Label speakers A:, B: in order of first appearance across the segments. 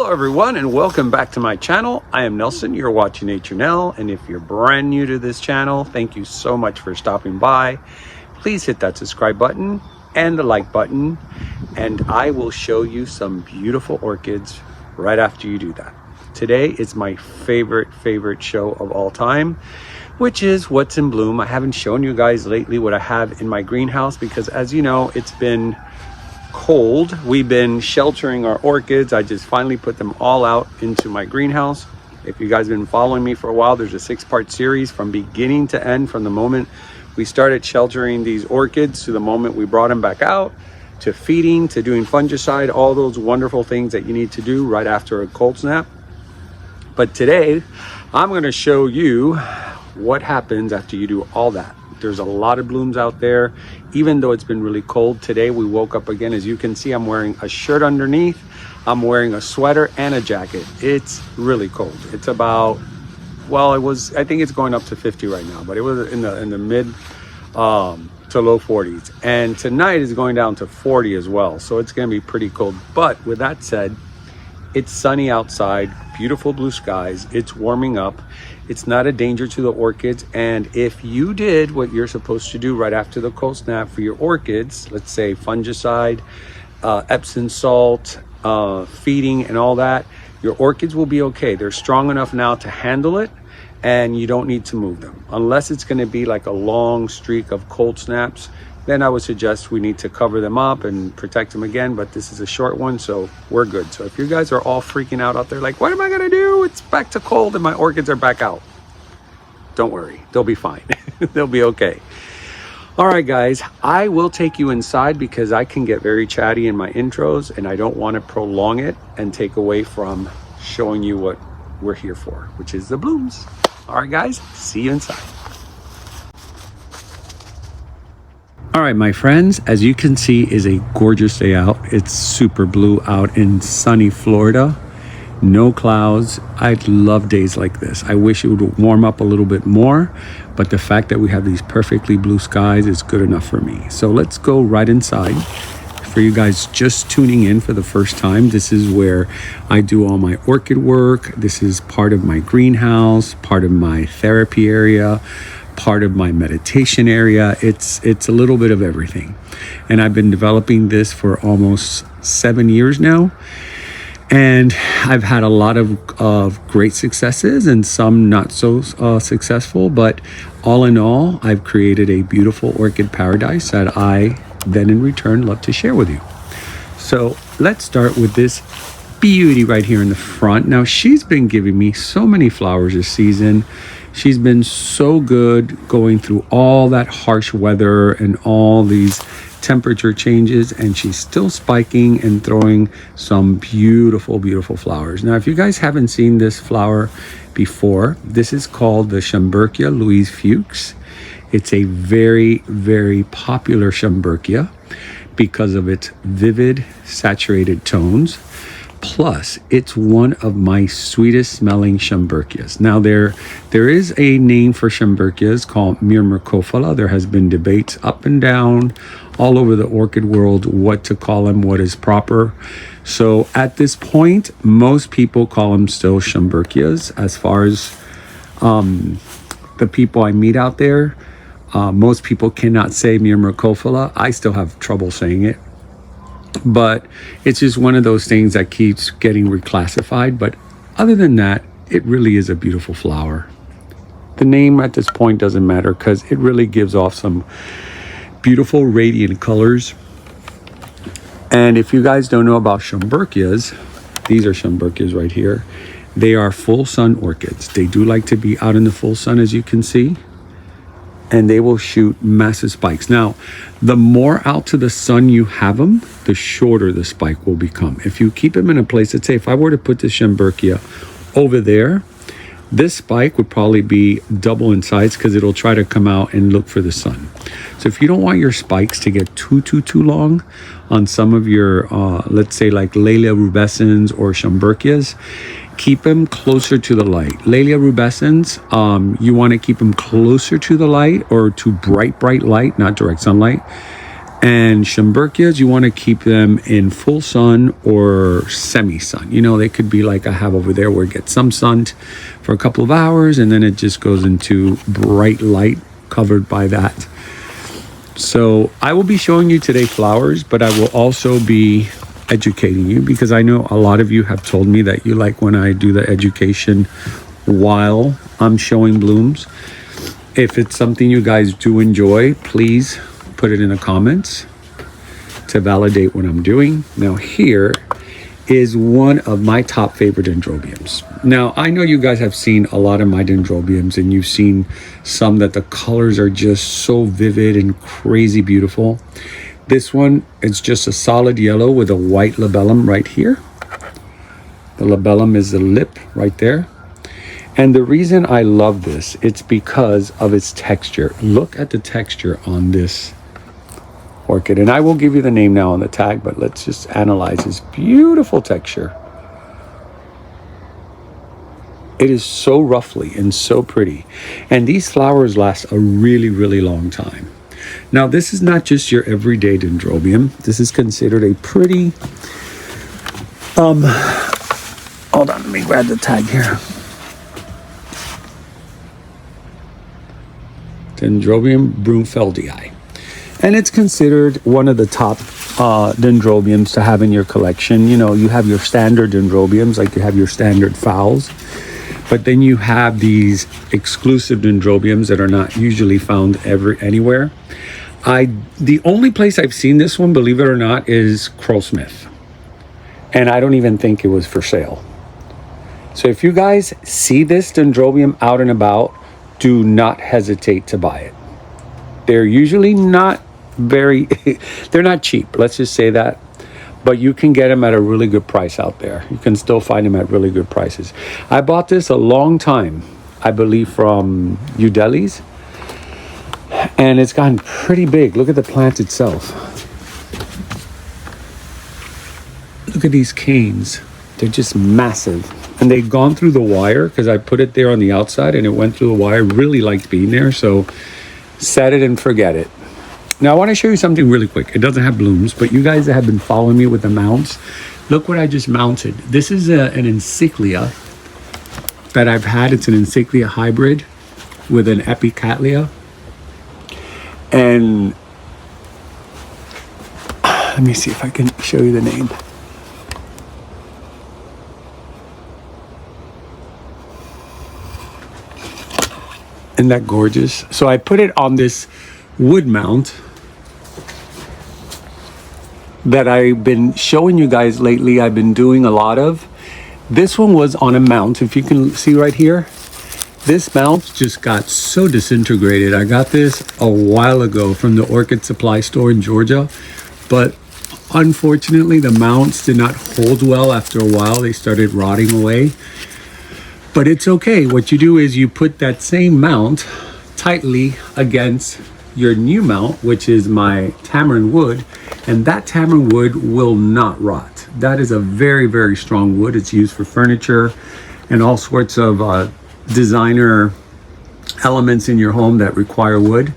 A: Hello everyone and welcome back to my channel. I am Nelson, you're watching Nature Nell, and if you're brand new to this channel, thank you so much for stopping by. Please hit that subscribe button and the like button, and I will show you some beautiful orchids right after you do that. Today is my favorite show of all time, which is what's in bloom. I haven't shown you guys lately what I have in my greenhouse because, as you know, it's been cold. We've been sheltering our orchids. I just finally put them all out into my greenhouse. If you guys have been following me for a while, there's a 6-part series from beginning to end, from the moment we started sheltering these orchids to the moment we brought them back out, to feeding, to doing fungicide, all those wonderful things that you need to do right after a cold snap. But today I'm going to show you what happens after you do all that. There's a lot of blooms out there, even though it's been really cold. Today we woke up again. As you can see, I'm wearing a shirt underneath. I'm wearing a sweater and a jacket. It's really cold. It's about, well, I think it's going up to 50 right now, but it was in the mid to low 40s. And tonight is going down to 40 as well. So it's going to be pretty cold. But with that said, it's sunny outside, beautiful blue skies. It's warming up. It's not a danger to the orchids. And if you did what you're supposed to do right after the cold snap for your orchids, let's say fungicide, Epsom salt, feeding and all that, your orchids will be okay. They're strong enough now to handle it, and you don't need to move them. Unless it's going to be like a long streak of cold snaps, then I would suggest we need to cover them up and protect them again. But this is a short one, so we're good. So if you guys are all freaking out there like, what am I gonna do? It's back to cold and my orchids are back out. Don't worry, they'll be fine. They'll be okay. All right, guys, I will take you inside because I can get very chatty in my intros and I don't want to prolong it and take away from showing you what we're here for, which is the blooms. All right, guys, see you inside. All right, my friends, as you can see, is a gorgeous day out. It's super blue out in sunny Florida. No clouds. I love days like this. I wish it would warm up a little bit more, but the fact that we have these perfectly blue skies is good enough for me. So let's go right inside. For you guys just tuning in for the first time, this is where I do all my orchid work. This is part of my greenhouse, part of my therapy area, part of my meditation area. It's a little bit of everything. And I've been developing this for almost 7 years now. And I've had a lot of great successes and some not so successful. But all in all, I've created a beautiful orchid paradise that I then in return love to share with you. So let's start with this beauty right here in the front. Now, she's been giving me so many flowers this season. She's been so good going through all that harsh weather and all these temperature changes, and she's still spiking and throwing some beautiful flowers. Now, if you guys haven't seen this flower before, this is called the Schomburgkia Louise Fuchs. It's a very popular Schomburgkia because of its vivid saturated tones. Plus, it's one of my sweetest smelling Schomburgkias. Now, there is a name for Schomburgkias called Myrmecophila. There has been debates up and down all over the orchid world what to call them, what is proper. So at this point, most people call them still Schomburgkias. As far as the people I meet out there, most people cannot say Myrmecophila. I still have trouble saying it. But it's just one of those things that keeps getting reclassified. But other than that, it really is a beautiful flower. The name at this point doesn't matter because it really gives off some beautiful radiant colors. And if you guys don't know about Schomburgkias, these are Schomburgkias right here. They are full sun orchids. They do like to be out in the full sun, as you can see. And they will shoot massive spikes. Now, the more out to the sun you have them, the shorter the spike will become. If you keep them in a place, let's say if I were to put this Schomburgkia over there, this spike would probably be double in size because it'll try to come out and look for the sun. So if you don't want your spikes to get too long on some of your, let's say like Laelia rubescens or Schomburgkias, keep them closer to the light. Laelia rubescens, you want to keep them closer to the light or to bright light, not direct sunlight. And Schomburgkias, you want to keep them in full sun or semi-sun. You know, they could be like I have over there where it gets some sun for a couple of hours and then it just goes into bright light covered by that. So I will be showing you today flowers, but I will also be educating you because I know a lot of you have told me that you like when I do the education while I'm showing blooms. If it's something you guys do enjoy, please put it in the comments to validate what I'm doing. Now here is one of my top favorite dendrobiums. Now I know you guys have seen a lot of my dendrobiums and you've seen some that the colors are just so vivid and crazy beautiful. This one is just a solid yellow with a white labellum right here. The labellum is the lip right there. And the reason I love this, it's because of its texture. Look at the texture on this orchid. And I will give you the name now on the tag, but let's just analyze this beautiful texture. It is so ruffly and so pretty. And these flowers last a really, really long time. Now, this is not just your everyday dendrobium. This is considered a pretty, hold on, let me grab the tag here. Dendrobium brueldi. And it's considered one of the top dendrobiums to have in your collection. You know, you have your standard dendrobiums, like you have your standard phals, but then you have these exclusive dendrobiums that are not usually found anywhere. The only place I've seen this one, believe it or not, is Crowsmith. And I don't even think it was for sale. So if you guys see this dendrobium out and about, do not hesitate to buy it. They're usually not they're not cheap, let's just say that, but you can get them at a really good price out there. You can still find them at really good prices. I bought this a long time, I believe from Udeli's, and it's gotten pretty big. Look at the plant itself. Look at these canes. They're just massive. And they've gone through the wire because I put it there on the outside and it went through the wire. Really liked being there, so set it and forget it. Now I want to show you something really quick. It doesn't have blooms, but you guys that have been following me with the mounts, look what I just mounted. This is an encyclia that I've had. It's an encyclia hybrid with an Cattleya. And let me see if I can show you the name. Isn't that gorgeous? So I put it on this wood mount that I've been showing you guys lately. I've been doing a lot of. This one was on a mount. If you can see right here, this mount just got so disintegrated. I got this a while ago from the orchid supply store in Georgia, but unfortunately the mounts did not hold well. After a while they started rotting away. But it's okay. What you do is you put that same mount tightly against your new mount, which is my tamarind wood, and that tamarind wood will not rot. That is a very, very strong wood. It's used for furniture and all sorts of designer elements in your home that require wood.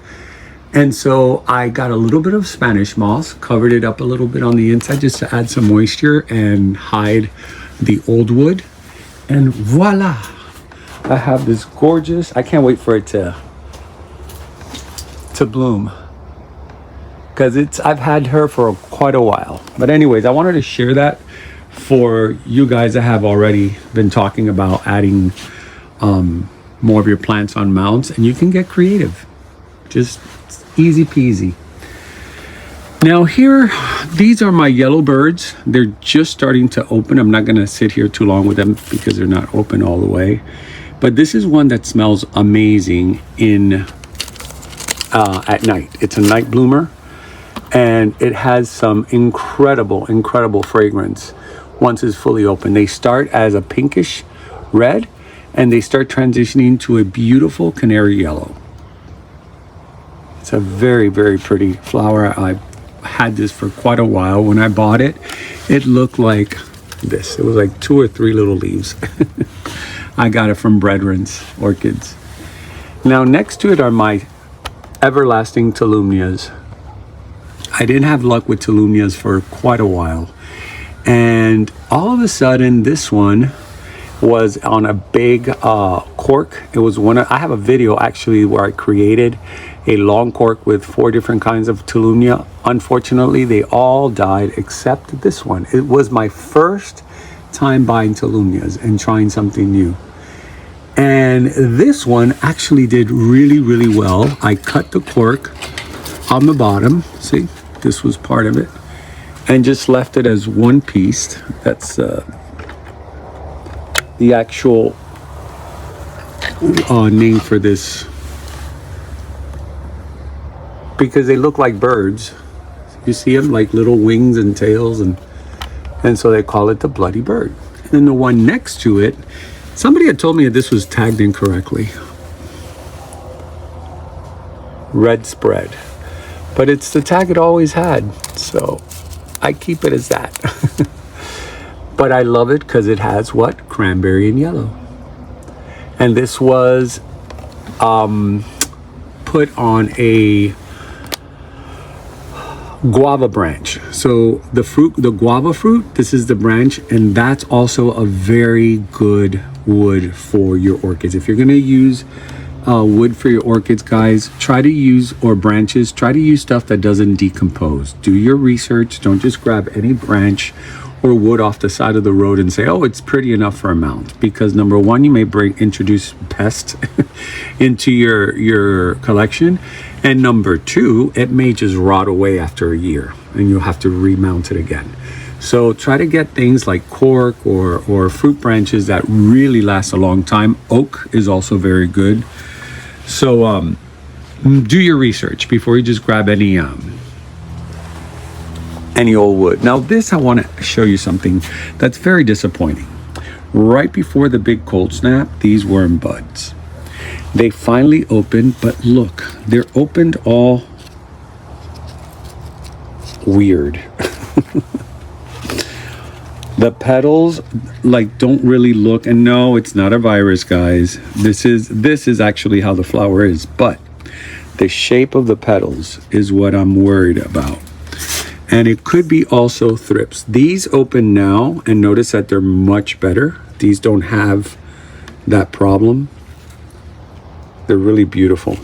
A: And so I got a little bit of Spanish moss, covered it up a little bit on the inside just to add some moisture and hide the old wood. And voila, I have this gorgeous, I can't wait for it to bloom, because I've had her for quite a while. But anyways, I wanted to share that for you guys that have already been talking about adding more of your plants on mounts, and you can get creative. Just easy peasy. Now here, these are my yellow birds. They're just starting to open. I'm not gonna sit here too long with them because they're not open all the way. But this is one that smells amazing at night. It's a night bloomer, and it has some incredible fragrance once it's fully open. They start as a pinkish red, and they start transitioning to a beautiful canary yellow. It's a very, very pretty flower. I've had this for quite a while. When I bought it, it looked like this. It was like 2 or 3 little leaves. I got it from Brethren's Orchids. Now next to it are my everlasting Tolumnias. I didn't have luck with Tolumnias for quite a while. And all of a sudden, this one was on a big cork. It was I have a video actually where I created a long cork with 4 different kinds of Tolumnia. Unfortunately, they all died except this one. It was my first time buying Tolumnias and trying something new. And this one actually did really, really well. I cut the cork on the bottom. See, this was part of it. And just left it as one piece. That's the actual name for this, because they look like birds. You see them like little wings and tails, and so they call it the bloody bird. And then the one next to it, somebody had told me that this was tagged incorrectly. Red spread. But it's the tag it always had, so I keep it as that. But I love it because it has what? Cranberry and yellow. And this was put on a guava branch. So the fruit, the guava fruit, this is the branch, and that's also a very good wood for your orchids. If you're going to use wood for your orchids, guys, try to use, or branches, try to use stuff that doesn't decompose. Do your research. Don't just grab any branch or wood off the side of the road and say, oh, it's pretty enough for a mount. Because number one, you may introduce pests into your collection. And number two, it may just rot away after a year and you'll have to remount it again. So try to get things like cork or fruit branches that really last a long time. Oak is also very good. So do your research before you just grab any old wood. Now this, I want to show you something that's very disappointing. Right before the big cold snap, these were in buds. They finally opened, but look, they're opened all weird. The petals like don't really look, and no, it's not a virus, guys. This is actually how the flower is, but the shape of the petals is what I'm worried about. And it could be also thrips. These open now, and notice that they're much better. These don't have that problem. They're really beautiful.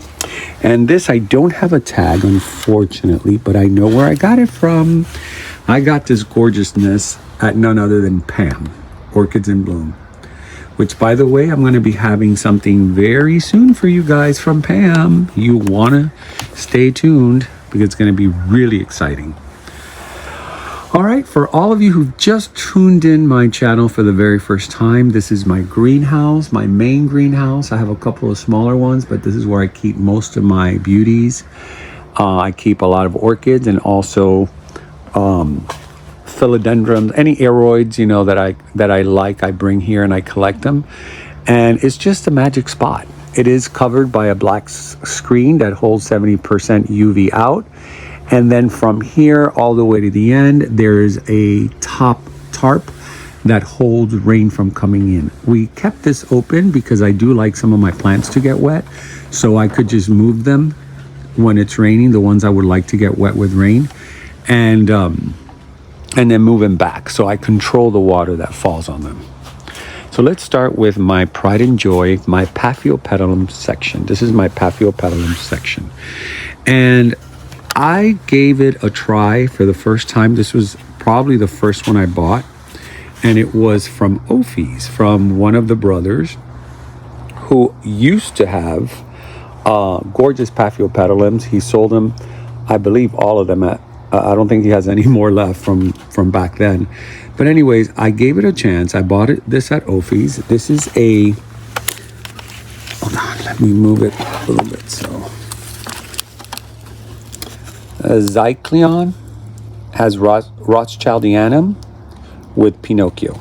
A: And this, I don't have a tag, unfortunately, but I know where I got it from. I got this gorgeousness at none other than Pam, Orchids in Bloom. Which, by the way, I'm going to be having something very soon for you guys from Pam. You want to stay tuned because it's going to be really exciting. All right, for all of you who've just tuned in my channel for the very first time, this is my greenhouse, my main greenhouse. I have a couple of smaller ones, but this is where I keep most of my beauties. I keep a lot of orchids and also philodendrons, any aeroids, you know, that I like, I bring here and I collect them. And it's just a magic spot. It is covered by a black screen that holds 70% UV out. And then from here all the way to the end, there's a top tarp that holds rain from coming in. We kept this open because I do like some of my plants to get wet. So I could just move them when it's raining, the ones I would like to get wet with rain, and then move them back. So I control the water that falls on them. So let's start with my pride and joy, my Paphiopedilum section. This is my Paphiopedilum section. And I gave it a try for the first time. This was probably the first one I bought. And it was from Ophi's, from one of the brothers who used to have gorgeous Paphiopedilums. He sold them, I believe, all of them at, I don't think he has any more left from back then. But anyways, I gave it a chance. I bought this at Ophi's. This is a, hold on, let me move it a little bit. So, Zycleon has Rothschildianum with Pinocchio.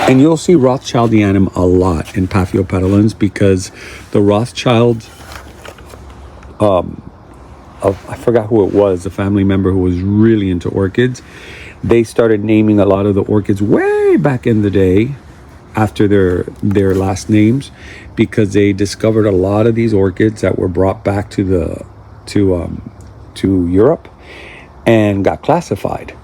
A: And you'll see Rothschildianum a lot in Paphiopedilums because the Rothschild, I forgot who it was, a family member who was really into orchids. They started naming a lot of the orchids way back in the day after their last names because they discovered a lot of these orchids that were brought back to to Europe and got classified.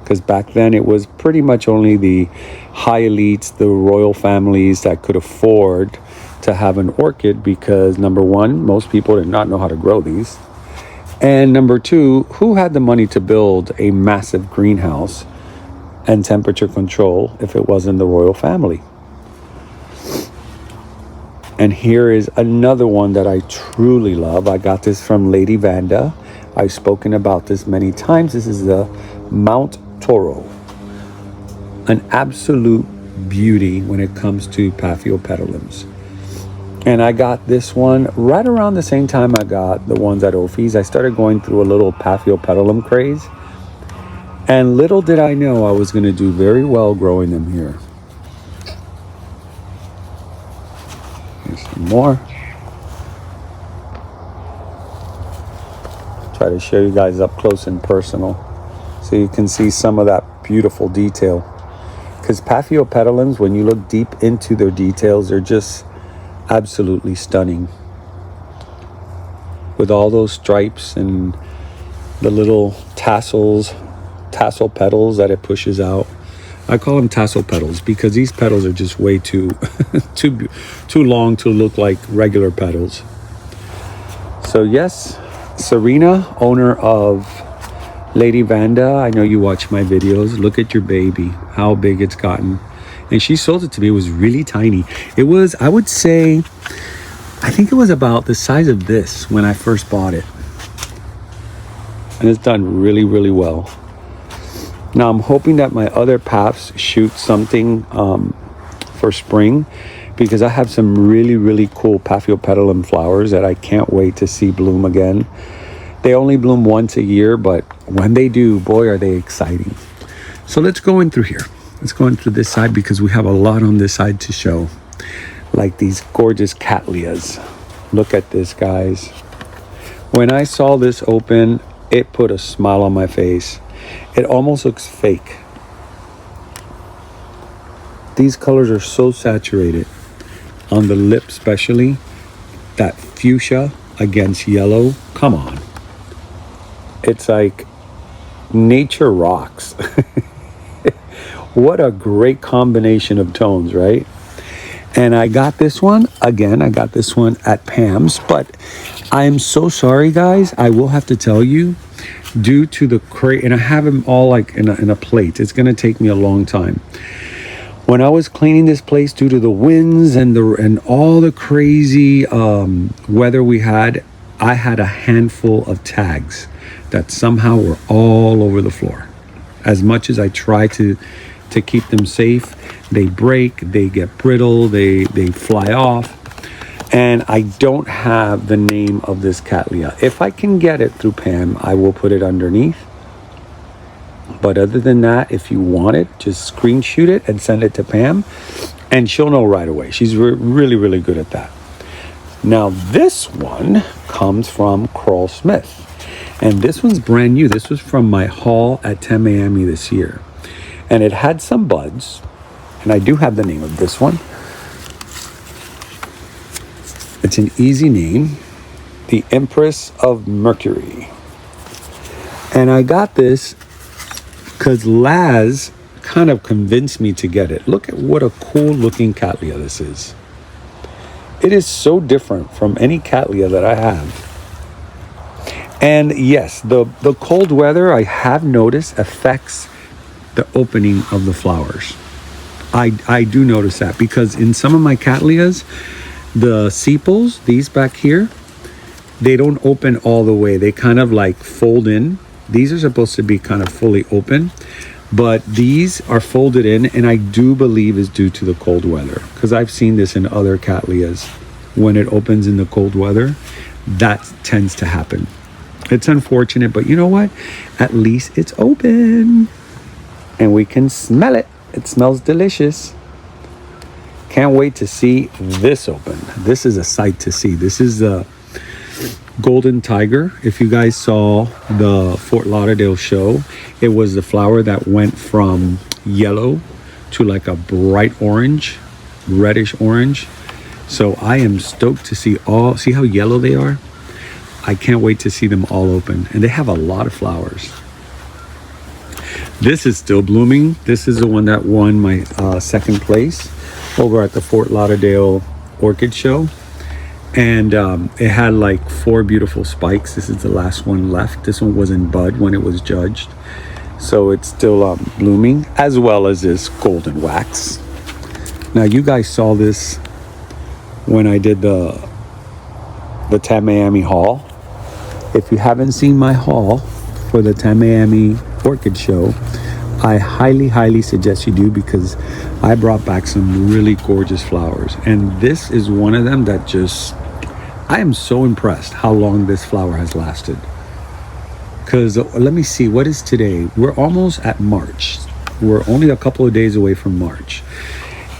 A: Because back then it was pretty much only the high elites, the royal families that could afford to have an orchid, because number one, most people did not know how to grow these. And number two, who had the money to build a massive greenhouse and temperature control if it wasn't the royal family? And here is another one that I truly love. I got this from Lady Vanda. I've spoken about this many times. This is the Mount Toro. An absolute beauty when it comes to Paphiopedilums. And I got this one right around the same time I got the ones at Ophi's. I started going through a little Paphiopedilum craze. And little did I know I was going to do very well growing them here. Here's some more. Try to show you guys up close and personal so you can see some of that beautiful detail. Because Paphiopedilums, when you look deep into their details, they're just absolutely stunning. With all those stripes and the little tassel petals that it pushes out. I call them tassel petals because these petals are just way too too long to look like regular petals. So yes, Serena, owner of Lady Vanda, I know you watch my videos. Look at your baby, how big it's gotten. And she sold it to me. It was really tiny. It was, I would say, I think it was about the size of this when I first bought it. And it's done really, really well. Now I'm hoping that my other paths shoot something for spring, because I have some really, really cool Paphiopedilum flowers that I can't wait to see bloom again. They only bloom once a year, but when they do, boy, are they exciting. So let's go in through here. Let's go in through this side because we have a lot on this side to show. Like these gorgeous Cattleyas. Look at this, guys. When I saw this open, it put a smile on my face. It almost looks fake. These colors are so saturated. On the lip especially. That fuchsia against yellow. Come on. It's like nature rocks. What a great combination of tones, right? And I got this one, again, I got this one at Pam's, but I'm so sorry, guys. I will have to tell you, due to the crate, and I have them all like in a plate. It's going to take me a long time. When I was cleaning this place, due to the winds and all the crazy weather we had, I had a handful of tags that somehow were all over the floor. As much as I try to keep them safe, they break, they get brittle, they fly off. And I don't have the name of this Cattleya. If I can get it through Pam, I will put it underneath. But other than that, if you want it, just screenshot it and send it to Pam, and she'll know right away. She's really, really good at that. Now this one comes from Carl Smith. And this one's brand new. This was from my haul at Miami this year. And it had some buds. And I do have the name of this one. It's an easy name. The Empress of Mercury. And I got this because Laz kind of convinced me to get it. Look at what a cool looking Cattleya this is. It is so different from any Cattleya that I have. And yes, the cold weather, I have noticed, affects the opening of the flowers. I do notice that because in some of my Cattleyas, the sepals, these back here, they don't open all the way. They kind of like fold in. These are supposed to be kind of fully open, but these are folded in, and I do believe is due to the cold weather, because I've seen this in other Cattleyas. When it opens in the cold weather, that tends to happen. It's unfortunate, but you know what? At least it's open and we can smell it. It smells delicious. Can't wait to see this open. This is a sight to see. This is the Golden Tiger. If you guys saw the Fort Lauderdale show, it was the flower that went from yellow to like a bright orange, reddish orange. So I am stoked to see how yellow they are. I can't wait to see them all open. And they have a lot of flowers. This is still blooming. This is the one that won my second place over at the Fort Lauderdale Orchid Show. And it had like 4 beautiful spikes. This is the last one left. This one was in bud when it was judged. So it's still blooming, as well as this golden wax. Now you guys saw this when I did the Tamiami haul. If you haven't seen my haul for the Tamiami Orchid Show, I highly suggest you do, because I brought back some really gorgeous flowers. And this is one of them that just, I am so impressed how long this flower has lasted. Because let me see, what is today? We're almost at March. We're only a couple of days away from March.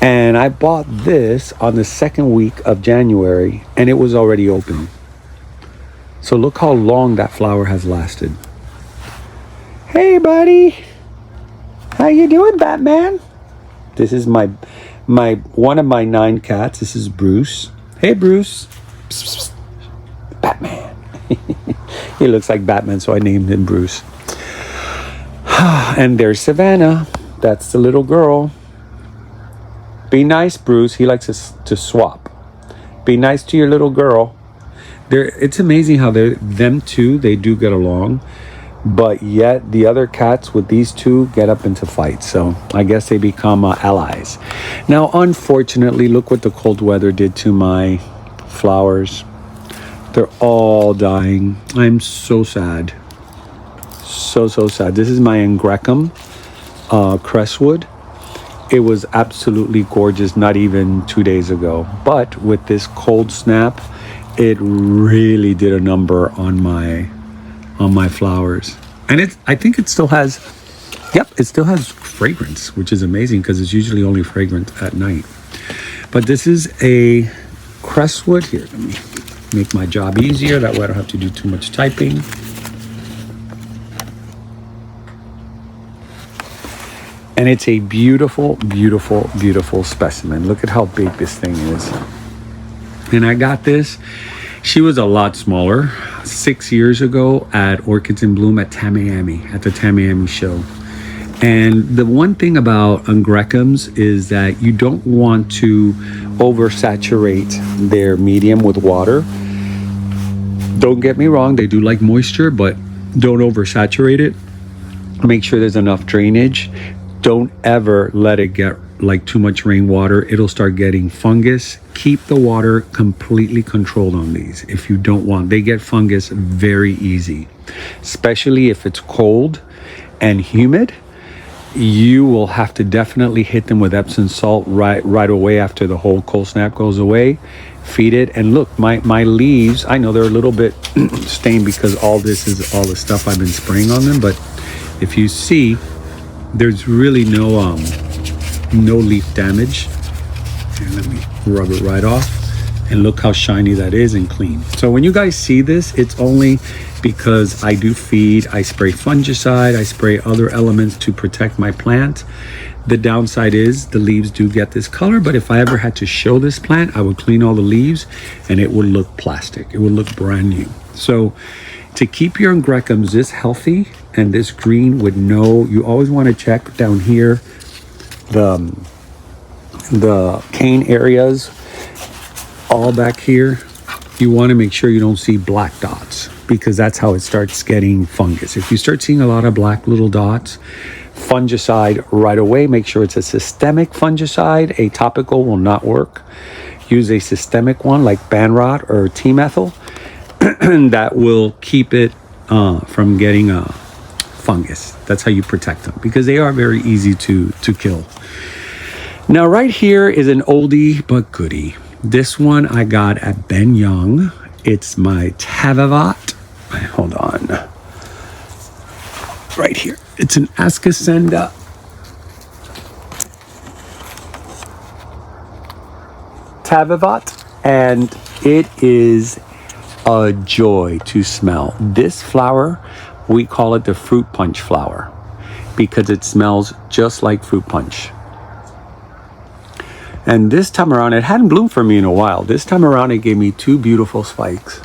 A: And I bought this on the 2nd week of January, and it was already open. So look how long that flower has lasted. Hey buddy, how you doing, Batman? This is my one of my 9 cats. This is Bruce. Hey Bruce. Psst, psst. Batman. He looks like Batman, so I named him Bruce. And there's Savannah. That's the little girl. Be nice, Bruce. He likes to swap. Be nice to your little girl. It's amazing how them two, they do get along. But yet the other cats with these two get up into fights. So I guess they become allies. Now, unfortunately, look what the cold weather did to my flowers. They're all dying. I'm so sad. So sad. This is my Angraecum crestwood. It was absolutely gorgeous not even 2 days ago. But with this cold snap, it really did a number on my flowers. And I think it still has, it still has fragrance, which is amazing because it's usually only fragrant at night. But this is a crestwood. Here, let me make my job easier. That way I don't have to do too much typing. And it's a beautiful specimen. Look at how big this thing is. And I got this. She was a lot smaller 6 years ago at Orchids in Bloom at Tamiami, at the Tamiami show. And the one thing about Angraecums is that you don't want to oversaturate their medium with water. Don't get me wrong, they do like moisture, but don't oversaturate it. Make sure there's enough drainage. Don't ever let it get like too much rainwater. It'll start getting fungus. Keep the water completely controlled on these. If you don't want, they get fungus very easy, especially if it's cold and humid. You will have to definitely hit them with Epsom salt right away after the whole cold snap goes away. Feed it. And look, my leaves, I know they're a little bit stained because all this is all the stuff I've been spraying on them, but if you see, there's really no leaf damage. And let me rub it right off, and look how shiny that is and clean. So when you guys see this, it's only because I do feed, I spray fungicide, I spray other elements to protect my plant. The downside is the leaves do get this color, but if I ever had to show this plant, I would clean all the leaves and it would look plastic. It would look brand new. So to keep your Angraecums this healthy and this green with you always want to check down here, the cane areas, all back here, you want to make sure you don't see black dots, because that's how it starts getting fungus. If you start seeing a lot of black little dots, fungicide right away. Make sure it's a systemic fungicide. A topical will not work. Use a systemic one like Banrot or T-methyl. That will keep it from getting fungus. That's how you protect them, because they are very easy to kill. Now right here is an oldie but goodie. This one I got at Ben Young. It's my Tavivat. Hold on. Right here. It's an Ascocenda. Tavivat, and it is a joy to smell. This flower, we call it the fruit punch flower because it smells just like fruit punch. And this time around, it hadn't bloomed for me in a while. This time around, it gave me 2 beautiful spikes.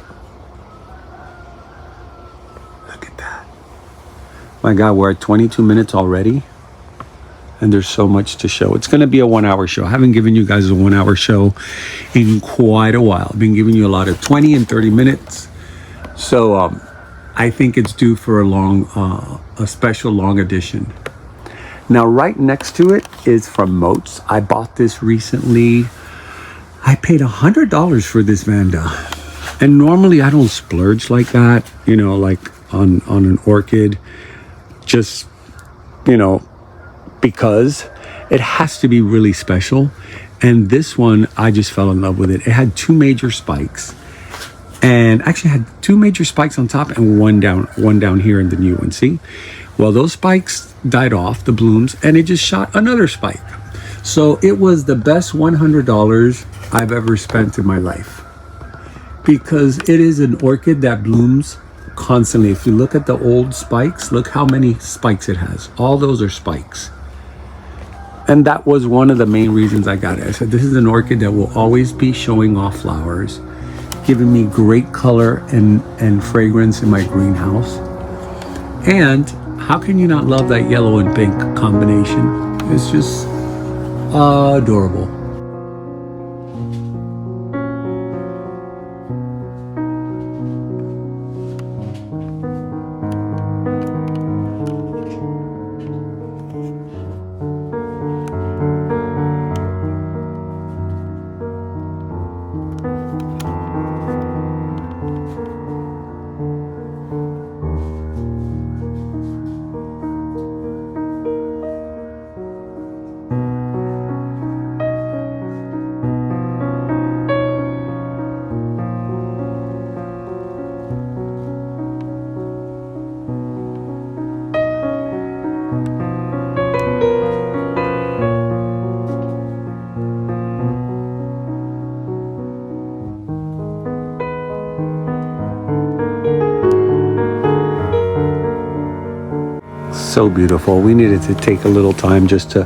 A: My God, we're at 22 minutes already. And there's so much to show. It's going to be a 1 hour show. I haven't given you guys a 1 hour show in quite a while. I've been giving you a lot of 20 and 30 minutes. So I think it's due for a special long edition. Now, right next to it is from Moats. I bought this recently. I paid $100 for this Vanda. And normally I don't splurge like that, you know, like on an orchid. Just, you know, because it has to be really special. And this one, I just fell in love with it. It had 2 major spikes, and actually had 2 major spikes on top and one down here in the new one. See? Well, those spikes died off, the blooms, and it just shot another spike. So it was the best $100 I've ever spent in my life, because it is an orchid that blooms constantly. If you look at the old spikes, look how many spikes it has. All those are spikes. And that was one of the main reasons I got it. I said, this is an orchid that will always be showing off flowers, giving me great color and fragrance in my greenhouse. And how can you not love that yellow and pink combination? It's just adorable. So beautiful. We needed to take a little time just to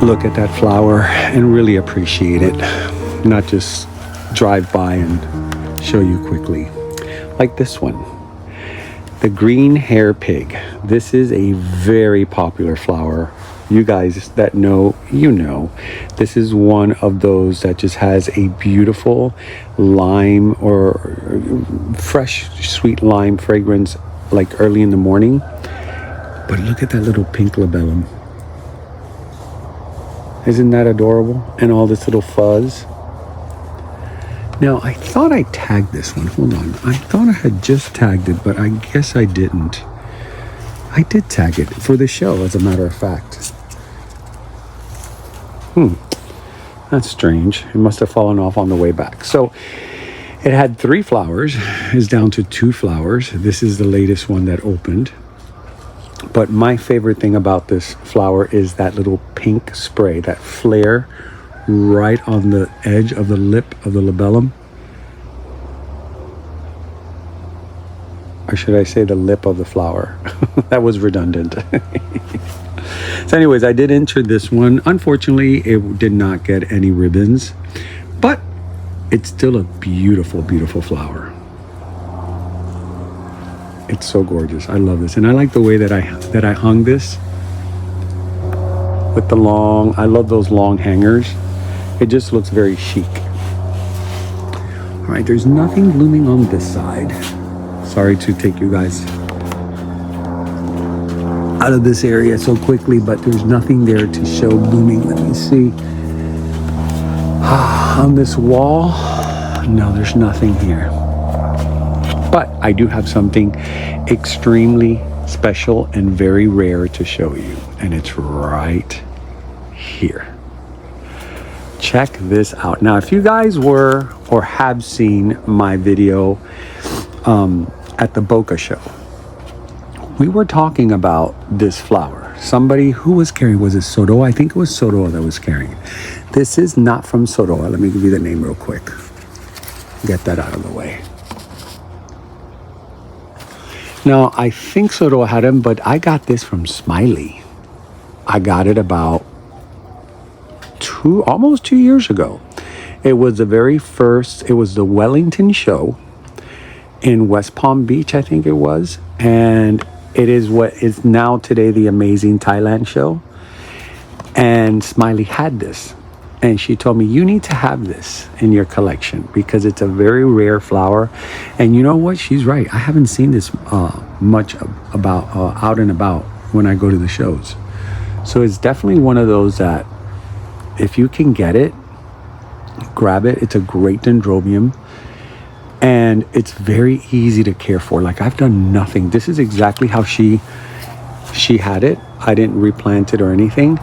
A: look at that flower and really appreciate it, not just drive by and show you quickly. Like this one, the green hair pig. This is a very popular flower. You guys that know, you know, this is one of those that just has a beautiful lime or fresh sweet lime fragrance, like early in the morning. But look at that little pink labellum. Isn't that adorable? And all this little fuzz. Now, I thought I tagged this one. Hold on. I thought I had just tagged it, but I guess I didn't. I did tag it for the show, as a matter of fact. That's strange. It must have fallen off on the way back. So it had 3 flowers. It's down to 2 flowers. This is the latest one that opened. But my favorite thing about this flower is that little pink spray, that flare right on the edge of the lip of the labellum. Or should I say the lip of the flower? That was redundant. So anyways, I did enter this one. Unfortunately, it did not get any ribbons, but it's still a beautiful, beautiful flower. It's so gorgeous. I love this. And I like the way that I hung this with the long, I love those long hangers. It just looks very chic. All right, there's nothing blooming on this side. Sorry to take you guys out of this area so quickly, but there's nothing there to show blooming. Let me see. On this wall, no, there's nothing here. But I do have something extremely special and very rare to show you, and it's right here. Check this out. Now, if you guys were or have seen my video at the Boca show, we were talking about this flower. Somebody who was carrying, was it Soto? I think it was Soto that was carrying it. This is not from Soto. Let me give you the name real quick. Get that out of the way. Now, I think Soto had him, but I got this from Smiley. I got it about almost 2 years ago. It was the very first, it was the Wellington show in West Palm Beach, I think it was. And It is what is now today the amazing Thailand show. And Smiley had this. And she told me, you need to have this in your collection because it's a very rare flower. And you know what? She's right. I haven't seen this much about out and about when I go to the shows. So it's definitely one of those that if you can get it, grab it. It's a great dendrobium. And it's very easy to care for. Like, I've done nothing. This is exactly how she had it. I didn't replant it or anything.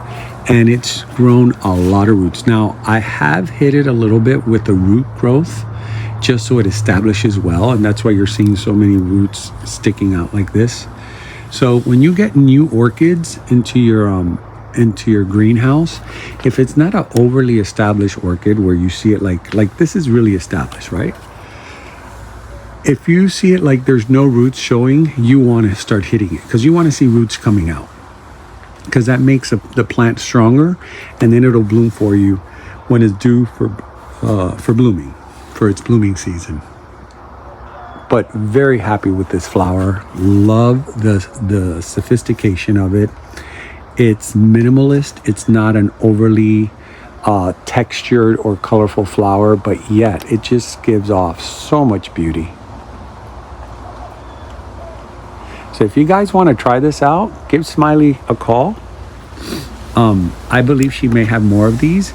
A: And it's grown a lot of roots. Now, I have hit it a little bit with the root growth just so it establishes well. And that's why you're seeing so many roots sticking out like this. So when you get new orchids into your greenhouse, if it's not an overly established orchid where you see it like this is really established, right? If you see it like there's no roots showing, you want to start hitting it because you want to see roots coming out, because that makes the plant stronger, and then it'll bloom for you when it's due for blooming, for its blooming season. But very happy with this flower. Love the sophistication of it. It's minimalist. It's not an overly textured or colorful flower, but yet it just gives off so much beauty. So if you guys want to try this out, give Smiley a call. I believe she may have more of these,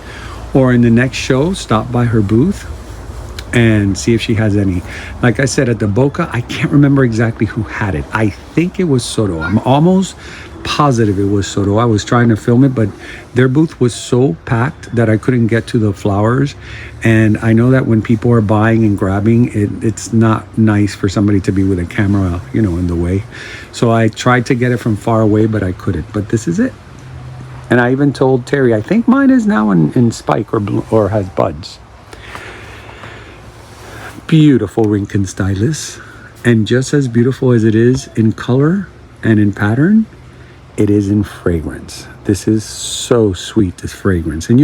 A: or in the next show, stop by her booth and see if she has any. Like I said, at the Boca, I can't remember exactly who had it. I think it was Soto. I'm almost positive it was Soto. I was trying to film it, but their booth was so packed that I couldn't get to the flowers. And I know that when people are buying and grabbing, it's not nice for somebody to be with a camera, in the way. So I tried to get it from far away, but I couldn't. But this is it. And I even told Terry, I think mine is now in spike or has buds. Beautiful Rhynchostylis. And just as beautiful as it is in color and in pattern, it is in fragrance. This is so sweet, this fragrance. And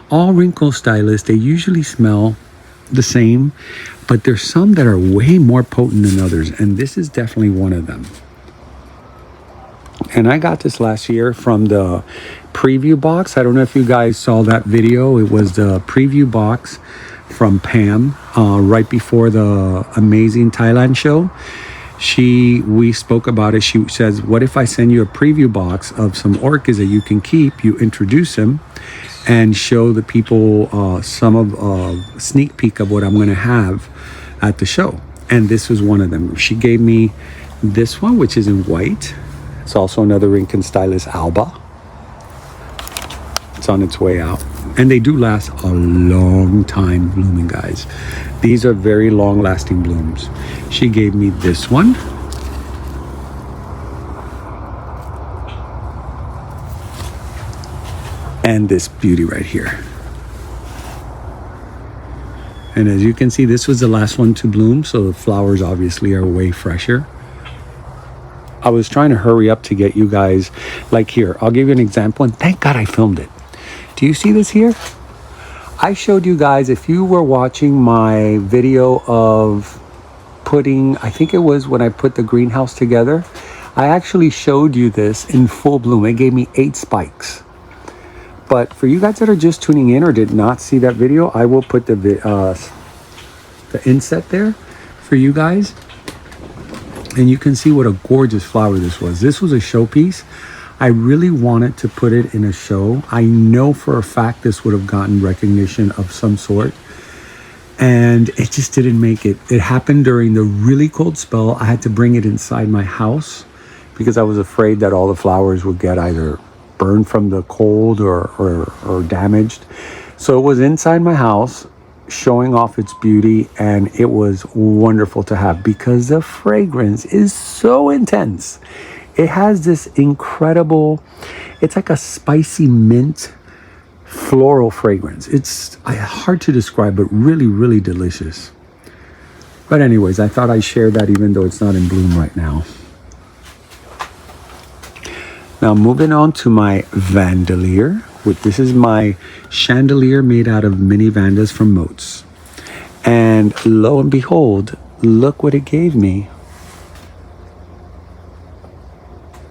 A: all Rhynchostylis, they usually smell the same, but there's some that are way more potent than others. And this is definitely one of them. And I got this last year from the preview box. I don't know if you guys saw that video. It was the preview box from Pam right before the amazing Thailand show. We spoke about it. She says, what if I send you a preview box of some orchids that you can keep? You introduce them and show the people some of sneak peek of what I'm going to have at the show. And this was one of them. She gave me this one, which is in white. It's also another Rhynchostylis alba. It's on its way out. And they do last a long time blooming, guys. These are very long lasting blooms. She gave me this one. And this beauty right here. And as you can see, this was the last one to bloom, so the flowers obviously are way fresher. I was trying to hurry up to get you guys, like here, I'll give you an example, and thank God I filmed it. Do you see this here? I showed you guys, if you were watching my video of putting, I think it was when I put the greenhouse together, I actually showed you this in full bloom. It gave me 8 spikes. But for you guys that are just tuning in or did not see that video, I will put the inset there for you guys. And you can see what a gorgeous flower this was. This was a showpiece. I really wanted to put it in a show. I know for a fact this would have gotten recognition of some sort. And it just didn't make it. It happened during the really cold spell. I had to bring it inside my house because I was afraid that all the flowers would get either burned from the cold or damaged. So it was inside my house, showing off its beauty, and it was wonderful to have because the fragrance is so intense. It has this incredible, it's like a spicy mint floral fragrance. It's hard to describe, but really, really delicious. But anyways, I thought I'd share that even though it's not in bloom right now. Now moving on to my Vandalier. This is my chandelier made out of mini Vandas from Moats. And lo and behold, look what it gave me.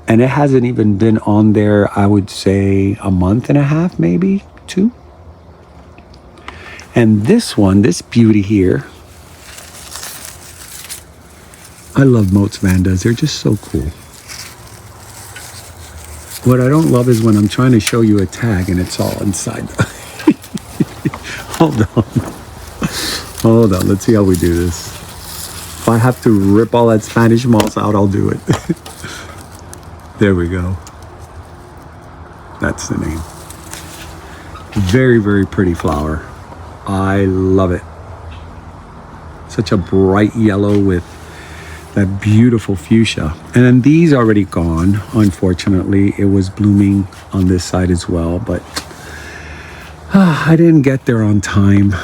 A: And it hasn't even been on there, I would say, a month and a half, maybe 2. And this one, this beauty here, I love Moat's Vandas. They're just so cool. What I don't love is when I'm trying to show you a tag and it's all inside. Hold on. Hold on. Let's see how we do this. If I have to rip all that Spanish moss out, I'll do it. There we go. That's the name. Very, very pretty flower. I love it. Such a bright yellow with that beautiful fuchsia. And then these already gone, unfortunately. It was blooming on this side as well, but I didn't get there on time.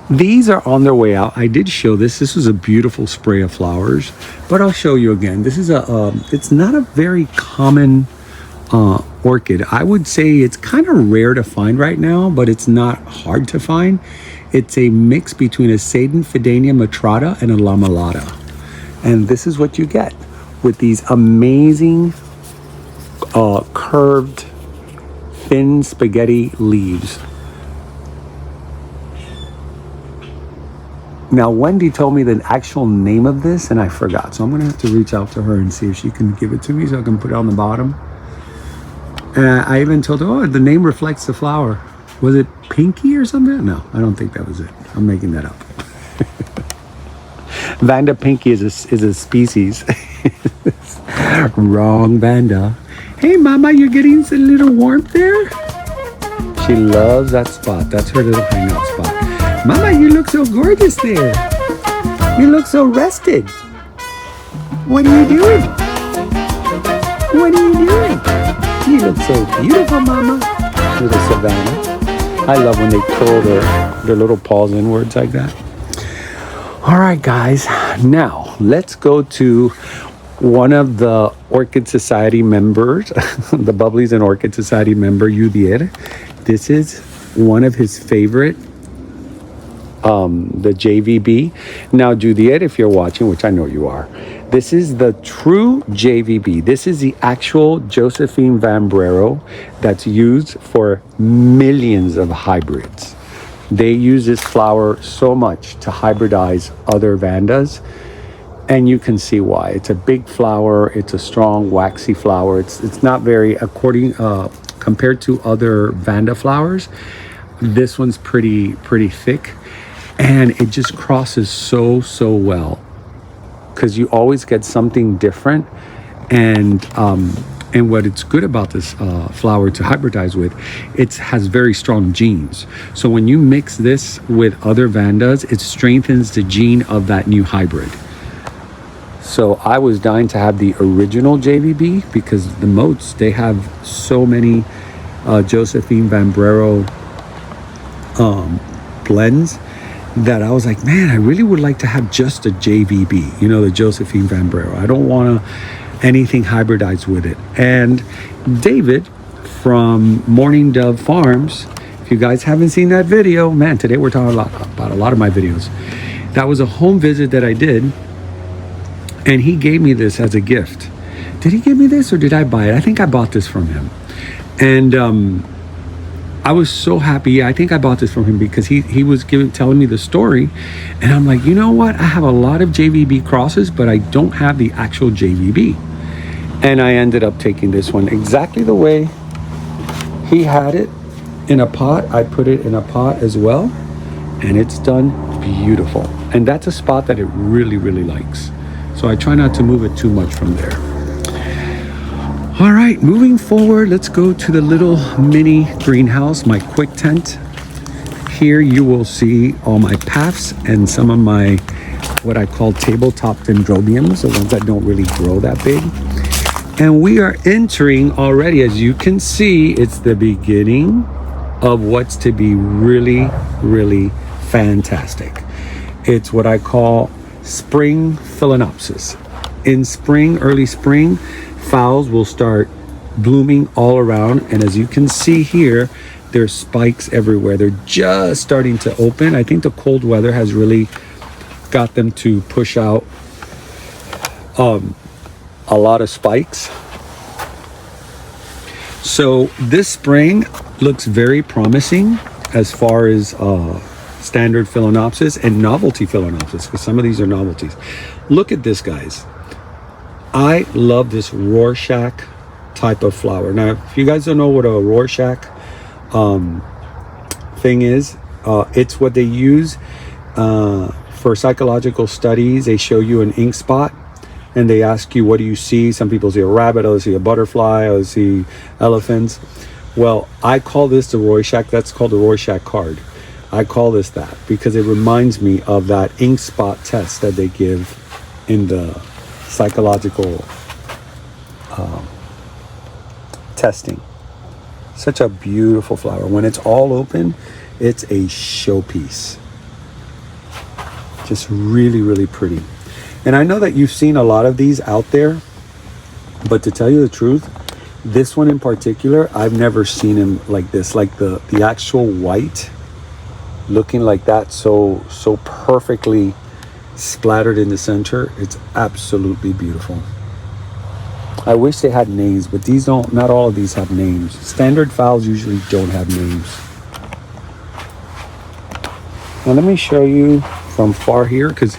A: These are on their way out. I did show this. This was a beautiful spray of flowers, but I'll show you again. This is it's not a very common orchid. I would say it's kind of rare to find right now, but it's not hard to find. It's a mix between a Seidenfidenia matrata and a lamelata. And this is what you get with these amazing curved, thin spaghetti leaves. Now, Wendy told me the actual name of this, and I forgot. So I'm going to have to reach out to her and see if she can give it to me so I can put it on the bottom. And I even told her, oh, the name reflects the flower. Was it Pinky or something? No, I don't think that was it. I'm making that up. Vanda Pinky is a species. Wrong Vanda. Hey, Mama, you're getting a little warmth there? She loves that spot. That's her little hangout spot. Mama, you look so gorgeous there. You look so rested. What are you doing? What are you doing? You look so beautiful, Mama. Little Savannah. I love when they curl their little paws inwards like that. All right, guys. Now, let's go to one of the Orchid Society members, the Bubblies and Orchid Society member, Judier. This is one of his favorite, the JVB. Now, Judier, if you're watching, which I know you are, this is the true JVB. This is the actual Josephine Vanbrero that's used for millions of hybrids. They use this flower so much to hybridize other Vandas, and you can see why. It's a big flower. It's a strong, waxy flower. It's not very, compared to other Vanda flowers, this one's pretty thick, and it just crosses so well, because you always get something different. And what it's good about this flower to hybridize with, it has very strong genes. So when you mix this with other Vandas, it strengthens the gene of that new hybrid. So I was dying to have the original JVB, because the Moats, they have so many Josephine Vanbrero blends, that I was like, man, I really would like to have just a JVB, you know, the Josephine Vanbrero. I don't want anything hybridized with it. And David from Morning Dove Farms, if you guys haven't seen that video, man, today we're talking about a lot of my videos. That was a home visit that I did, and he gave me this as a gift. Did he give me this or did I buy it? I think I bought this from him. And I was so happy. I think I bought this from him because he was telling me the story, and I'm like, you know what? I have a lot of JVB crosses, but I don't have the actual JVB. And I ended up taking this one exactly the way he had it in a pot. I put it in a pot as well, and it's done beautiful. And that's a spot that it really, really likes. So I try not to move it too much from there. All right, moving forward, let's go to the little mini greenhouse, my quick tent. Here you will see all my paphs and some of my, what I call tabletop dendrobiums, the ones that don't really grow that big. And we are entering already, as you can see, it's the beginning of what's to be really, really fantastic. It's what I call spring Phalaenopsis. In spring, early spring, phals will start blooming all around, and as you can see here, there's spikes everywhere. They're just starting to open. I think the cold weather has really got them to push out a a lot of spikes. So this spring looks very promising as far as standard Phalaenopsis and novelty Phalaenopsis, because some of these are novelties. Look at this, guys. I love this Rorschach type of flower. Now, if you guys don't know what a Rorschach thing is, it's what they use for psychological studies. They show you an ink spot and they ask you, what do you see? Some people see a rabbit, others see a butterfly, others see elephants. Well, I call this the Rorschach. That's called the Rorschach card. I call this that because it reminds me of that ink spot test that they give in the psychological testing. Such a beautiful flower. When it's all open, it's a showpiece. Just really, really pretty. And I know that you've seen a lot of these out there, but to tell you the truth, this one in particular, I've never seen him like this, like the actual white looking like that, so perfectly splattered in the center. It's absolutely beautiful. I wish they had names, but these don't, not all of these have names. Standard phals usually don't have names. Now let me show you from far here, because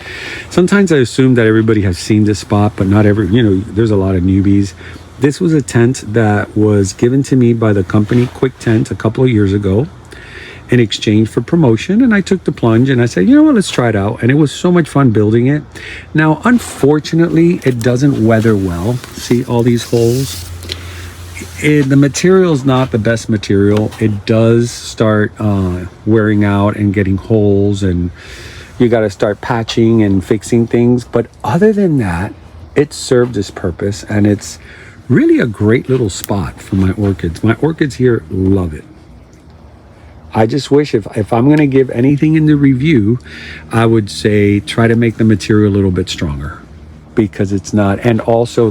A: sometimes I assume that everybody has seen this spot, but not every, there's a lot of newbies. This was a tent that was given to me by the company Quick Tent a couple of years ago in exchange for promotion, and I took the plunge and I said, you know what, let's try it out. And it was so much fun building it. Now, unfortunately, it doesn't weather well. See all these holes? The material is not the best material. It does start wearing out and getting holes, and you got to start patching and fixing things. But other than that, it served its purpose, and it's really a great little spot for my orchids. My orchids here love it. I just wish if I'm going to give anything in the review, I would say try to make the material a little bit stronger, because it's not. And also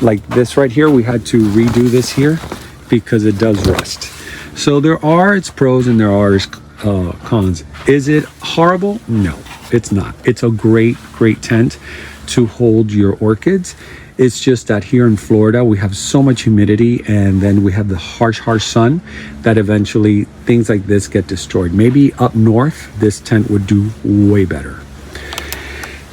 A: like this right here, we had to redo this here because it does rust. So there are its pros and there are its cons. Is it horrible? No, it's not. It's a great tent to hold your orchids. It's just that here in Florida, we have so much humidity, and then we have the harsh sun that eventually things like this get destroyed. Maybe up north, this tent would do way better.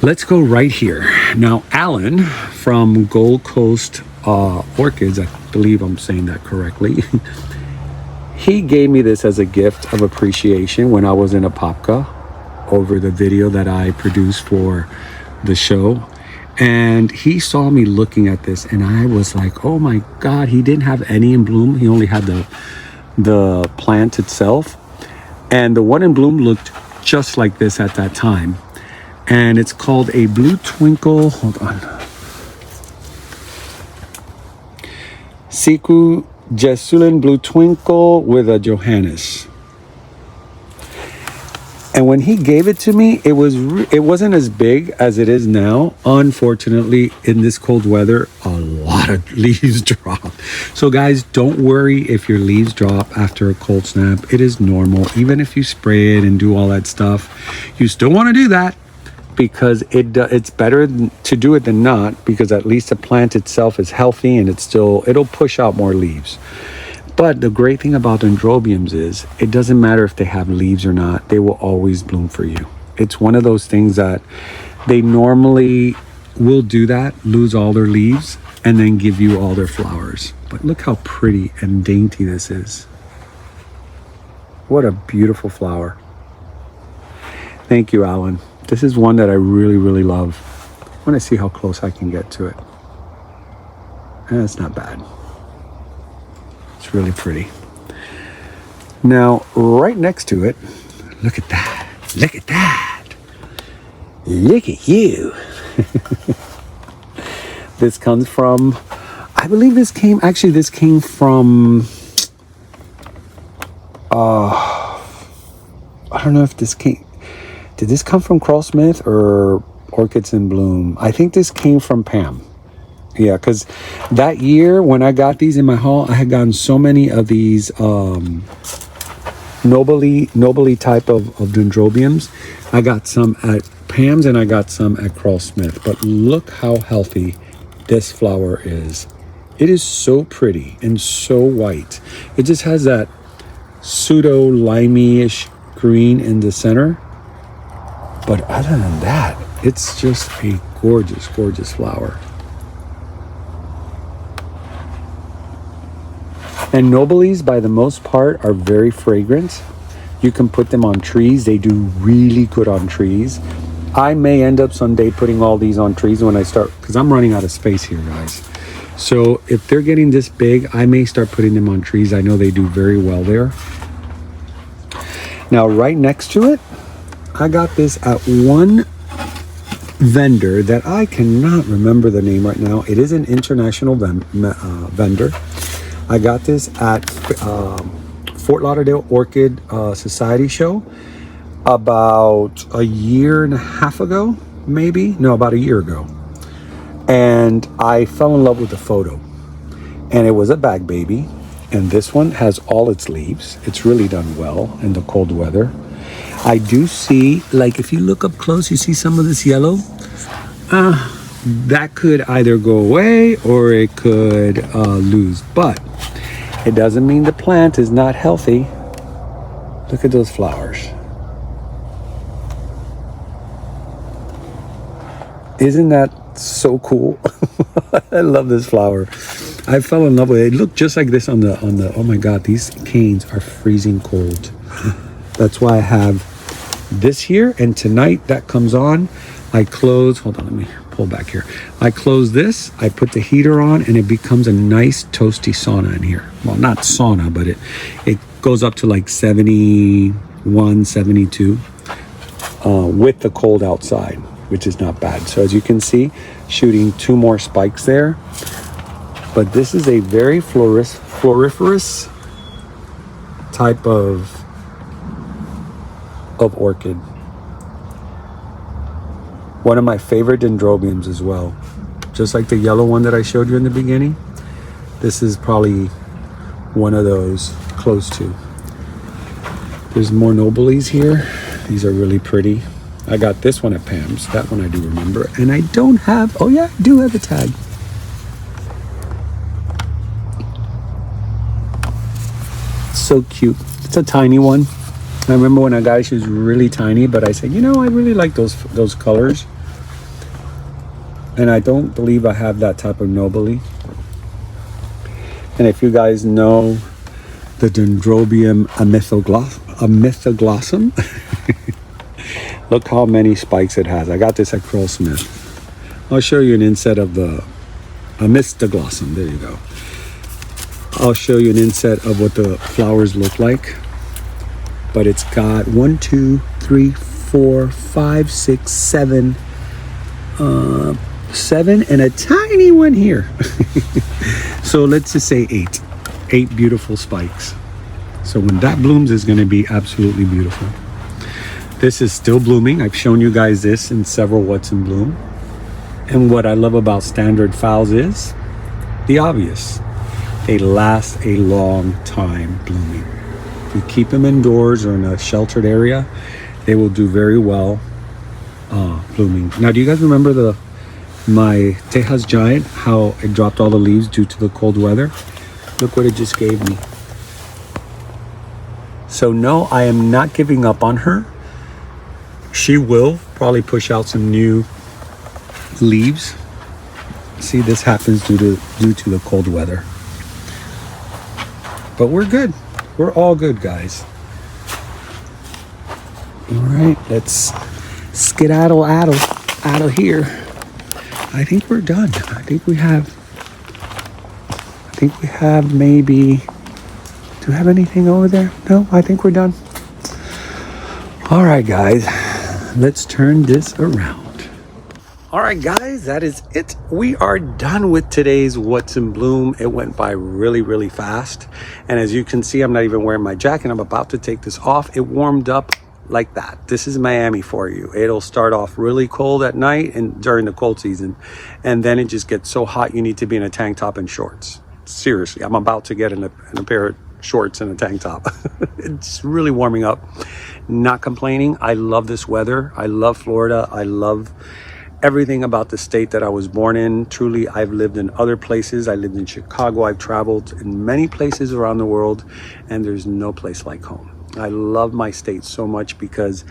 A: Let's go right here. Now, Alan from Gold Coast Orchids, I believe I'm saying that correctly, he gave me this as a gift of appreciation when I was in Apopka over the video that I produced for the show. And he saw me looking at this, and I was like, oh my God, he didn't have any in bloom. He only had the plant itself. And the one in bloom looked just like this at that time. And it's called a Blue Twinkle, hold on. Siku Jesulin Blue Twinkle with a Johannes. And when he gave it to me, it wasn't as big as it is now. Unfortunately, in this cold weather, a lot of leaves drop. So guys, don't worry if your leaves drop after a cold snap. It is normal. Even if you spray it and do all that stuff, you still want to do that, because it's better to do it than not, because at least the plant itself is healthy and it'll push out more leaves. But the great thing about dendrobiums is it doesn't matter if they have leaves or not, they will always bloom for you. It's one of those things that they normally will do that, lose all their leaves, and then give you all their flowers. But look how pretty and dainty this is. What a beautiful flower. Thank you, Alan. This is one that I really, really love. I want to see how close I can get to it. It's not bad. It's really pretty. Now, right next to it, look at that. Look at that. Look at you. This comes from, I believe this came from, I don't know if this came, did this come from Carl Smith or Orchids in Bloom? I think this came from Pam. Yeah, because that year when I got these in my haul, I had gotten so many of these nobly type of dendrobiums. I got some at Pam's and I got some at Carl Smith. But look how healthy this flower is. It is so pretty and so white. It just has that pseudo limey-ish green in the center. But other than that, it's just a gorgeous, gorgeous flower. And nobiles, by the most part, are very fragrant. You can put them on trees. They do really good on trees. I may end up someday putting all these on trees when I start, because I'm running out of space here, guys. So if they're getting this big, I may start putting them on trees. I know they do very well there. Now, right next to it, I got this at one vendor that I cannot remember the name right now. It is an international vendor. I got this at Fort Lauderdale Orchid Society show about a year and a half ago, maybe. No, about a year ago. And I fell in love with the photo. And it was a bag baby. And this one has all its leaves. It's really done well in the cold weather. I do see, like if you look up close, you see some of this yellow. That could either go away or it could lose. But it doesn't mean the plant is not healthy. Look at those flowers. Isn't that so cool? I love this flower. I fell in love with it. It looked just like this on the, oh my God, these canes are freezing cold. That's why I have this here. And tonight that comes on, I close, hold on, let me pull back here. I close this, I put the heater on, and it becomes a nice toasty sauna in here. Well, not sauna, but it goes up to like 71, 72 with the cold outside, which is not bad. So as you can see, shooting 2 more spikes there. But this is a very floriferous type of orchid. One of my favorite dendrobiums as well. Just like the yellow one that I showed you in the beginning. This is probably one of those, close to. There's more nobiles here. These are really pretty. I got this one at Pam's. That one I do remember. And I don't have, oh yeah, I do have the tag. So cute. It's a tiny one. I remember when I got it, she was really tiny, but I said, you know, I really like those colors. And I don't believe I have that type of nobile. And if you guys know the Dendrobium amethoglossum, look how many spikes it has. I got this at Curlsmith. I'll show you an inset of the amethoglossum. There you go. I'll show you an inset of what the flowers look like. But it's got 1, 2, 3, 4, 5, 6, 7, 7, and a tiny one here. So let's just say 8. 8 beautiful spikes. So when that blooms, it's going to be absolutely beautiful. This is still blooming. I've shown you guys this in several What's in Bloom. And what I love about standard phals is the obvious. They last a long time blooming. If you keep them indoors or in a sheltered area, they will do very well blooming. Now, do you guys remember my Tejas Giant, how it dropped all the leaves due to the cold weather? Look what it just gave me. So no, I am not giving up on her. She will probably push out some new leaves. See, this happens due to the cold weather. But we're good. We're all good, guys. All right, let's skedaddle out of here. I think we're done. I think we have maybe, do we have anything over there? No, I think we're done. All right, guys, let's turn this around. All right, guys, that is it. We are done with today's What's in Bloom. It went by really, really fast. And as you can see, I'm not even wearing my jacket. I'm about to take this off. It warmed up like that. This is Miami for you. It'll start off really cold at night and during the cold season. And then it just gets so hot you need to be in a tank top and shorts. Seriously, I'm about to get in a pair of shorts and a tank top. It's really warming up. Not complaining. I love this weather. I love Florida. I love everything about the state that I was born in. Truly, I've lived in other places. I lived in Chicago. I've traveled in many places around the world, and there's no place like home. I love my state so much because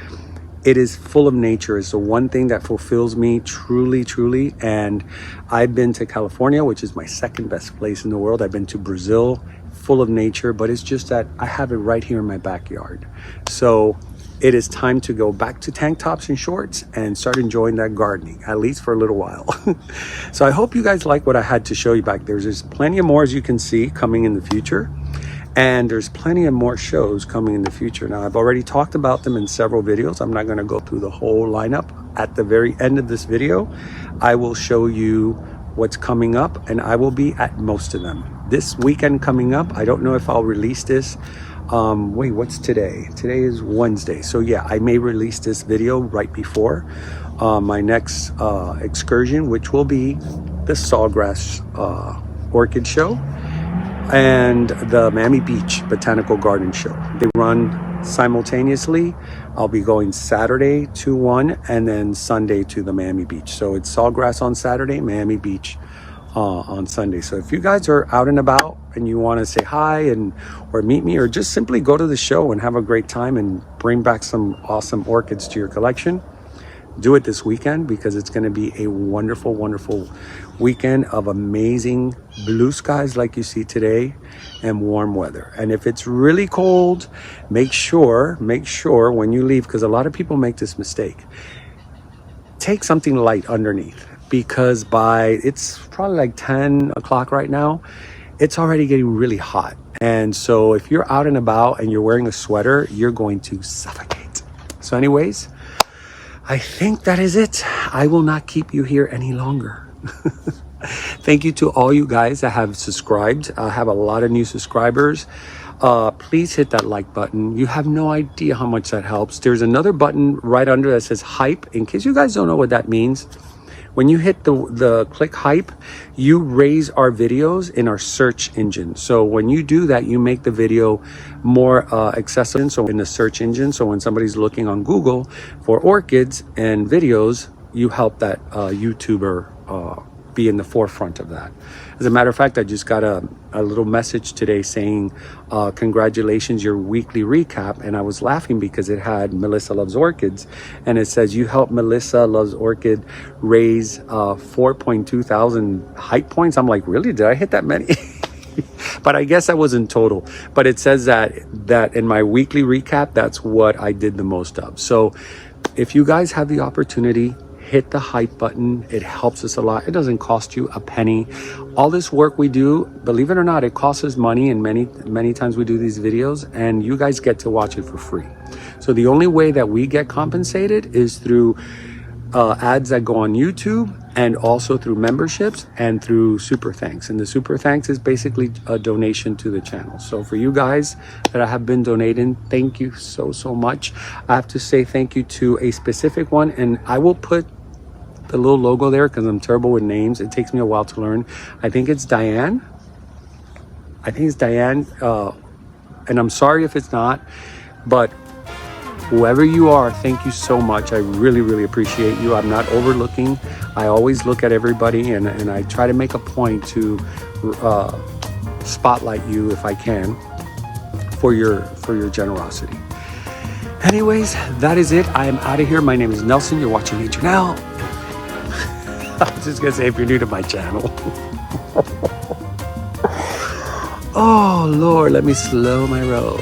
A: it is full of nature. It's the one thing that fulfills me truly, truly. And I've been to California, which is my second best place in the world. I've been to Brazil, full of nature, but it's just that I have it right here in my backyard. So it is time to go back to tank tops and shorts and start enjoying that gardening, at least for a little while. So I hope you guys like what I had to show you back there. There's plenty of more, as you can see, coming in the future. And there's plenty of more shows coming in the future. Now, I've already talked about them in several videos. I'm not going to go through the whole lineup. At the very end of this video, I will show you what's coming up, and I will be at most of them. This weekend coming up, I don't know if I'll release this. Wait, what's today? Today is Wednesday. So yeah, I may release this video right before my next excursion, which will be the Sawgrass Orchid Show and the Miami Beach Botanical Garden Show. They run simultaneously. I'll be going Saturday to one and then Sunday to the Miami Beach. So it's Sawgrass on Saturday, Miami Beach on Sunday. So if you guys are out and about and you want to say hi and or meet me or just simply go to the show and have a great time and bring back some awesome orchids to your collection, do it this weekend, because it's going to be a wonderful, wonderful weekend of amazing blue skies like you see today and warm weather. And if it's really cold, make sure when you leave, because a lot of people make this mistake, take something light underneath, because it's probably like 10 o'clock right now, it's already getting really hot. And so if you're out and about and you're wearing a sweater, you're going to suffocate. So anyways, I think that is it. I will not keep you here any longer. Thank you to all you guys that have subscribed. I have a lot of new subscribers. Please hit that like button. You have no idea how much that helps. There's another button right under that says hype. In case you guys don't know what that means, when you hit the click hype, you raise our videos in our search engine. So when you do that, you make the video more accessible. So in the search engine, so when somebody's looking on Google for orchids and videos, you help that YouTuber be in the forefront of that. As a matter of fact, I just got a little message today saying, congratulations, your weekly recap. And I was laughing because it had Melissa Loves Orchids. And it says, you helped Melissa Loves Orchid raise 4.2 thousand hype points. I'm like, really? Did I hit that many? But I guess that was in total. But it says that in my weekly recap, that's what I did the most of. So if you guys have the opportunity, hit the hype button. It helps us a lot. It doesn't cost you a penny. All this work we do, believe it or not, it costs us money, and many times we do these videos and you guys get to watch it for free. So the only way that we get compensated is through ads that go on YouTube, and also through memberships and through super thanks. And the super thanks is basically a donation to the channel. So for you guys that I have been donating, thank you so much. I have to say thank you to a specific one, and I will put the little logo there because I'm terrible with names. It takes me a while to learn. I think it's Diane. And I'm sorry if it's not, but whoever you are, thank you so much. I really appreciate you. I'm not overlooking. I always look at everybody, and I try to make a point to spotlight you if I can for your generosity. Anyways, that is it. I am out of here. My name is Nelson. You're watching Nature Now. I was just gonna say, if you're new to my channel. Oh Lord, let me slow my roll.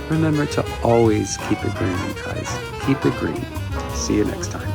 A: Remember to always keep it green, guys. Keep it green. See you next time.